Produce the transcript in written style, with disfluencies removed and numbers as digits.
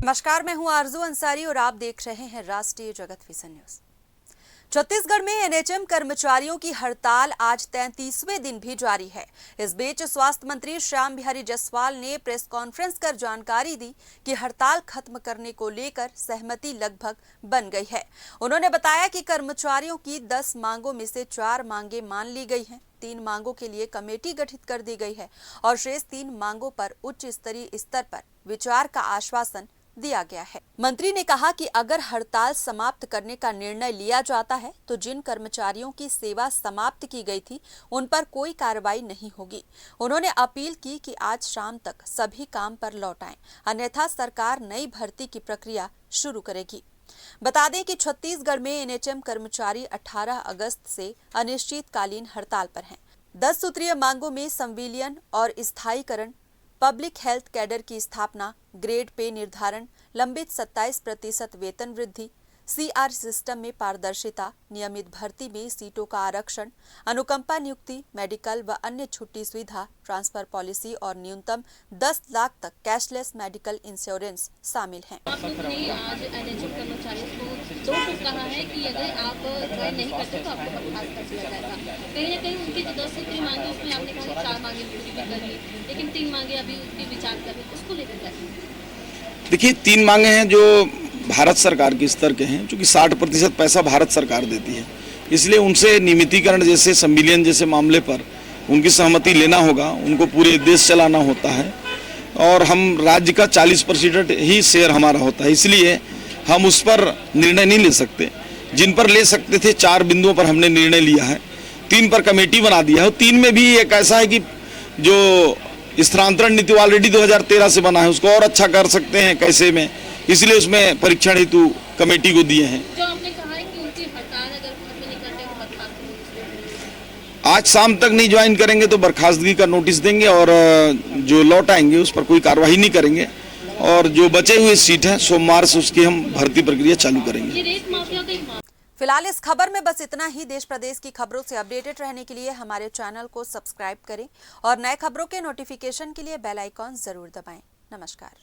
नमस्कार, मैं हूं आरजू अंसारी और आप देख रहे हैं राष्ट्रीय जगत विजन न्यूज। छत्तीसगढ़ में एनएचएम कर्मचारियों की हड़ताल आज 33वें दिन भी जारी है। इस बीच स्वास्थ्य मंत्री श्याम बिहारी जायसवाल ने प्रेस कॉन्फ्रेंस कर जानकारी दी कि हड़ताल खत्म करने को लेकर सहमति लगभग बन गई है। उन्होंने बताया कि कर्मचारियों की 10 मांगों में से 4 मांगे मान ली गई हैं। 3 मांगों के लिए कमेटी गठित कर दी गई है और शेष 3 मांगों पर उच्च स्तरीय स्तर पर विचार का आश्वासन दिया गया है। मंत्री ने कहा कि अगर हड़ताल समाप्त करने का निर्णय लिया जाता है तो जिन कर्मचारियों की सेवा समाप्त की गई थी उन पर कोई कार्रवाई नहीं होगी। उन्होंने अपील की कि आज शाम तक सभी काम पर लौट आएं, अन्यथा सरकार नई भर्ती की प्रक्रिया शुरू करेगी। बता दें कि छत्तीसगढ़ में एनएचएम कर्मचारी 18 अगस्त से अनिश्चितकालीन हड़ताल पर हैं। 10 सूत्रीय मांगों में संविलियन और स्थायीकरण, पब्लिक हेल्थ कैडर की स्थापना, ग्रेड पे निर्धारण, लंबित 27% वेतन वृद्धि, सीआर सिस्टम में पारदर्शिता, नियमित भर्ती में सीटों का आरक्षण, अनुकंपा नियुक्ति, मेडिकल व अन्य छुट्टी सुविधा, ट्रांसफर पॉलिसी और न्यूनतम 10 लाख तक कैशलेस मेडिकल इंश्योरेंस शामिल हैं। आप लोगों ने आज एनएचएम कर्मचारियों को 2 टूक कहा है कि अगर आप ज्वाइन नहीं करते तो आपको बर्खास्त कर दिया जाएगा। कहीं ना कहीं उनकी जो 10 सूत्री मांगे उसमें आपने कहा 4 मांगे पूरी भी कर ली, लेकिन 3 मांगे अभी उसकी विचार कर रहे, उसको लेकर क्या? देखिए, 3 मांगे हैं जो भारत सरकार के स्तर के हैं, क्योंकि 60% पैसा भारत सरकार देती है, इसलिए उनसे नियमितीकरण जैसे संविलियन जैसे मामले पर उनकी सहमति लेना होगा। उनको पूरे देश चलाना होता है और हम राज्य का 40% ही शेयर हमारा होता है, इसलिए हम उस पर निर्णय नहीं ले सकते। जिन पर ले सकते थे 4 बिंदुओं पर हमने निर्णय लिया है, 3 पर कमेटी बना दिया है। 3 में भी एक ऐसा है कि जो स्थानांतरण नीति ऑलरेडी 2013 से बना है, उसको और अच्छा कर सकते हैं कैसे में, इसलिए उसमें परीक्षण हेतु कमेटी को दिए हैं। जो आपने कहा है कि उनकी हड़ताल अगर खत्म नहीं करते तो बर्खास्त होगी। आज शाम तक नहीं ज्वाइन करेंगे तो बर्खास्तगी का नोटिस देंगे और जो लौट आएंगे उस पर कोई कार्रवाई नहीं करेंगे और जो बचे हुए सीट हैं सोमवार से उसकी हम भर्ती प्रक्रिया चालू करेंगे। फिलहाल इस खबर में बस इतना ही। देश प्रदेश की खबरों से अपडेटेड रहने के लिए हमारे चैनल को सब्सक्राइब करें और नए खबरों के नोटिफिकेशन के लिए बेल आइकॉन जरूर दबाएं। नमस्कार।